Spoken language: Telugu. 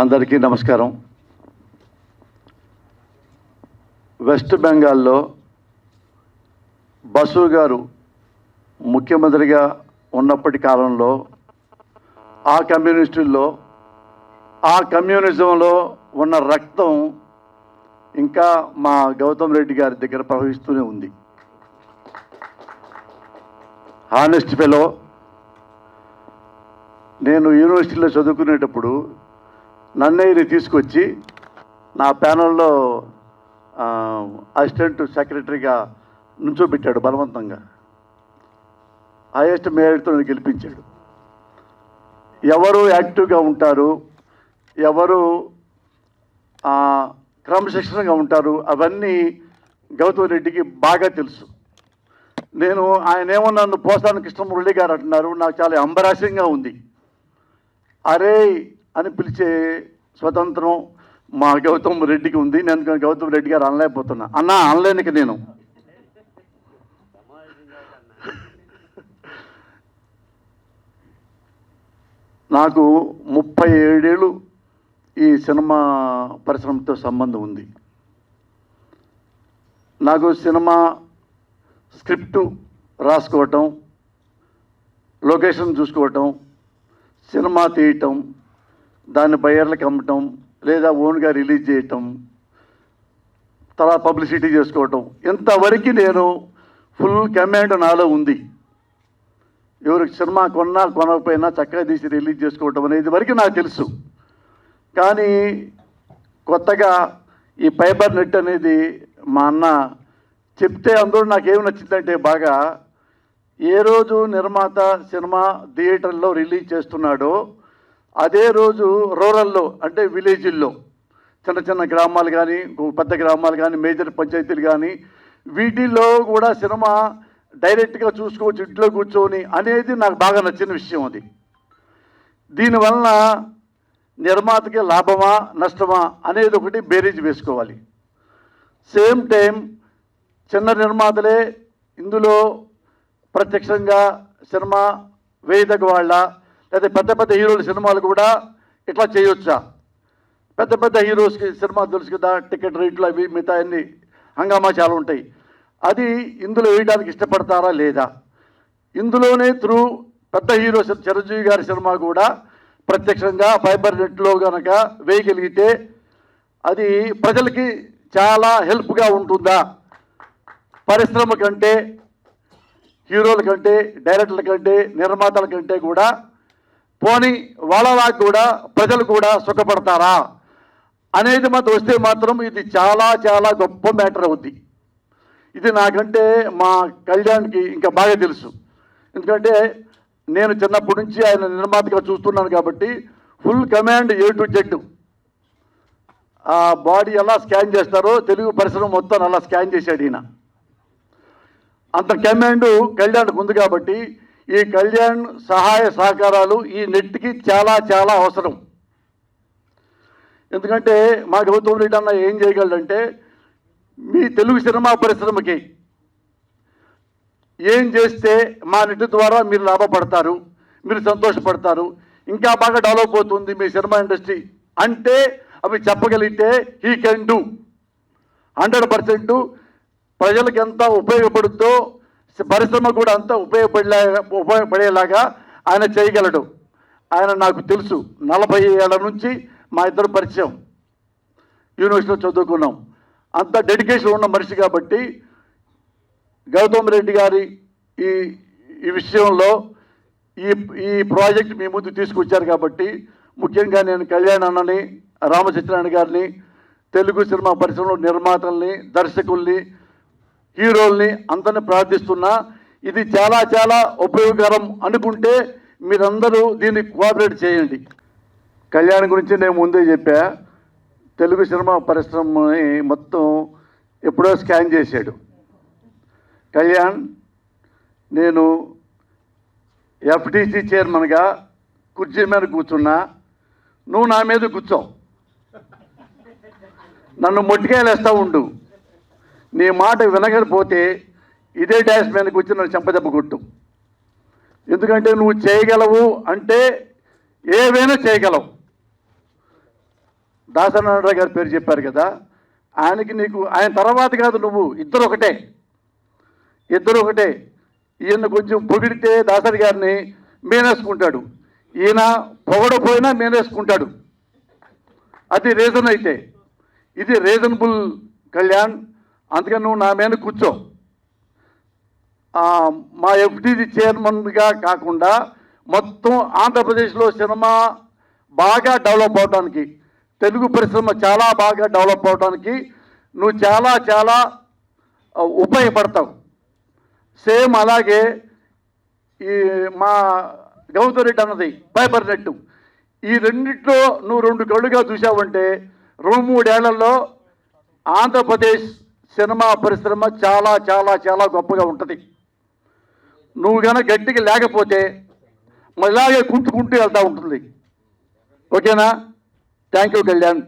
అందరికీ నమస్కారం. వెస్ట్ బెంగాల్లో బసు గారు ముఖ్యమంత్రిగా ఉన్నప్పటి కాలంలో ఆ కమ్యూనిస్టుల్లో ఆ కమ్యూనిజంలో ఉన్న రక్తం ఇంకా మా గౌతమ్ రెడ్డి గారి దగ్గర ప్రవహిస్తూనే ఉంది. Honest fellow. నేను యూనివర్సిటీలో చదువుకునేటప్పుడు నన్నయ్యని తీసుకొచ్చి నా ప్యానల్లో అసిస్టెంట్ సెక్రటరీగా నుంచోబెట్టాడు బలవంతంగా. హైయెస్ట్ మెరిట్తో గెలిపించాడు. ఎవరు యాక్టివ్గా ఉంటారు, ఎవరు క్రమశిక్షణగా ఉంటారు, అవన్నీ గౌతమ్ రెడ్డికి బాగా తెలుసు. ఆయన ఏమో నన్ను పోసాని కృష్ణమురళి గారు అంటున్నారు. నాకు చాలా అంబరాసింగ్గా ఉంది. అరే అని పిలిచే స్వతంత్రం మా గౌతమ్ రెడ్డికి ఉంది. నేను గౌతమ్ రెడ్డి గారు అనలేకపోతున్నా. అనలేనికి నేను నాకు 37 ఏళ్ళు ఈ సినిమా పరిశ్రమతో సంబంధం ఉంది. నాకు సినిమా స్క్రిప్టు రాసుకోవటం, లొకేషన్ చూసుకోవటం, సినిమా తీయటం, దాన్ని బయర్లకు అమ్మటం లేదా ఓన్గా రిలీజ్ చేయటం, తర్వాత పబ్లిసిటీ చేసుకోవటం, ఇంతవరకు నేను ఫుల్ కమాండ్ నాలో ఉంది. ఎవరికి సినిమా కొనకపోయినా చక్కగా తీసి రిలీజ్ చేసుకోవటం అనేది వరకు నాకు తెలుసు. కానీ కొత్తగా ఈ ఫైబర్ నెట్ అనేది మా అన్న చెప్తే అందరూ నాకేమి నచ్చిందంటే బాగా, ఏ రోజు నిర్మాత సినిమా థియేటర్లో రిలీజ్ చేస్తున్నాడో అదే రోజు రూరల్లో అంటే విలేజ్ల్లో చిన్న చిన్న గ్రామాలు కానీ పెద్ద గ్రామాలు కానీ మేజర్ పంచాయతీలు కానీ వీటిల్లో కూడా సినిమా డైరెక్ట్గా చూసుకోవచ్చు ఇంట్లో కూర్చొని అనేది నాకు బాగా నచ్చిన విషయం. అది దీనివలన నిర్మాతకి లాభమా నష్టమా అనేది ఒకటి బేరీజ్ వేసుకోవాలి. సేమ్ టైం చిన్న నిర్మాతలే ఇందులో ప్రత్యక్షంగా సినిమా వేయదగ్గ వాళ్ళ లేదా పెద్ద పెద్ద హీరోల సినిమాలు కూడా ఇట్లా చేయొచ్చా? పెద్ద పెద్ద హీరోస్కి సినిమా తెలుసు కదా, టికెట్ రేట్లు అవి మిగతా అన్ని హంగామా చాలా ఉంటాయి. అది ఇందులో వేయడానికి ఇష్టపడతారా లేదా? ఇందులోనే త్రూ పెద్ద హీరో చిరంజీవి గారి సినిమా కూడా ప్రత్యక్షంగా ఫైబర్ నెట్లో కనుక వేయగలిగితే అది ప్రజలకి చాలా హెల్ప్గా ఉంటుందా? పరిశ్రమ కంటే, హీరోల కంటే, డైరెక్టర్ల కంటే, నిర్మాతల కంటే కూడా పోనీ వాళ్ళలా కూడా ప్రజలు కూడా సుఖపడతారా అనేది వస్తే మాత్రం ఇది చాలా చాలా గొప్ప మ్యాటర్ అవుద్ది. ఇది నాకంటే మా కళ్యాణ్కి ఇంకా బాగా తెలుసు. ఎందుకంటే నేను చిన్నప్పటి నుంచి ఆయన నిర్మాతగా చూస్తున్నాను కాబట్టి full command A to Z. ఆ బాడీ ఎలా స్కాన్ చేస్తారో తెలుగు పరిశ్రమ మొత్తం అలా స్కాన్ చేశాడు ఈయన. అంత కమాండ్ కళ్యాణ్కి ఉంది కాబట్టి ఈ కళ్యాణ్ సహాయ సహకారాలు ఈ నెట్కి చాలా చాలా అవసరం. ఎందుకంటే మా గౌతమ్ రెడ్డి అన్న ఏం చేయగలడంటే మీ తెలుగు సినిమా పరిశ్రమకి ఏం చేస్తే మా నెట్ ద్వారా మీరు లాభపడతారు, మీరు సంతోషపడతారు, ఇంకా బాగా డెవలప్ అవుతుంది మీ సినిమా ఇండస్ట్రీ అంటే అవి చెప్పగలిగితే హీ కెన్ డూ 100%. ప్రజలకు ఎంత ఉపయోగపడుద్దో పరిశ్రమ కూడా అంత ఉపయోగపడేలాగా ఆయన చేయగలడు. ఆయన నాకు తెలుసు. 40 ఏళ్ళ నుంచి మా ఇద్దరు పరిచయం, యూనివర్సిటీలో చదువుకున్నాం. అంత డెడికేషన్ ఉన్న మనిషి కాబట్టి గౌతమ్ రెడ్డి గారి ఈ విషయంలో ఈ ప్రాజెక్ట్ మీ ముందు తీసుకొచ్చారు కాబట్టి ముఖ్యంగా నేను కళ్యాణ్ అన్నని, రామచంద్రాయణ గారిని, తెలుగు సినిమా పరిశ్రమలో నిర్మాతల్ని, దర్శకుల్ని, హీరోల్ని అందరిని ప్రార్థిస్తున్నా. ఇది చాలా చాలా ఉపయోగకరం అనుకుంటే మీరందరూ దీన్ని కోఆపరేట్ చేయండి. కళ్యాణ్ గురించి నేను ముందే చెప్పా. తెలుగు సినిమా పరిశ్రమని మొత్తం ఎప్పుడో స్కాన్ చేశాడు కళ్యాణ్. నేను FTC చైర్మన్గా కుర్చీ మీద కూర్చున్నా, నువ్వు నా మీద కూర్చో, నన్ను మొట్టికాయలు వేస్తూ ఉండు. నీ మాట వినకపోతే ఇదే డాష్ మీదకి వచ్చి నన్ను చెంపదెబ్బ కొట్టు. ఎందుకంటే నువ్వు చేయగలవు అంటే ఏవైనా చేయగలవు. దాసనారాయణ గారి పేరు చెప్పారు కదా, ఆయనకి నీకు ఆయన తర్వాత కాదు, నువ్వు ఇద్దరు ఒకటే. ఈయన కొంచెం పొగిడితే దాసరి గారిని మేనేసుకుంటాడు, ఈయన పొగడపోయినా మేనేసుకుంటాడు. అది రీజన్ అయితే. ఇది రీజనబుల్ కళ్యాణ్, అందుకని నువ్వు నా మీద కూర్చో. మా ఎఫ్డీజీ చైర్మన్గా కాకుండా మొత్తం ఆంధ్రప్రదేశ్లో సినిమా బాగా డెవలప్ అవడానికి, తెలుగు పరిశ్రమ చాలా బాగా డెవలప్ అవడానికి నువ్వు చాలా చాలా ఉపయోగపడతావు. సేమ్ అలాగే ఈ మా గౌతమ్ రెడ్డి అన్నది భయపడినట్టు, ఈ రెండిట్లో నువ్వు 2 కళ్ళుగా చూసావంటే 2-3 ఏళ్లలో ఆంధ్రప్రదేశ్ సినిమా పరిశ్రమ చాలా చాలా చాలా గొప్పగా ఉంటుంది. నువ్వు కనుక గట్టిగా లేకపోతే ఇలాగే కుంటుకుంటూ వెళ్తూ ఉంటుంది. ఓకేనా? Thank you Kalyan.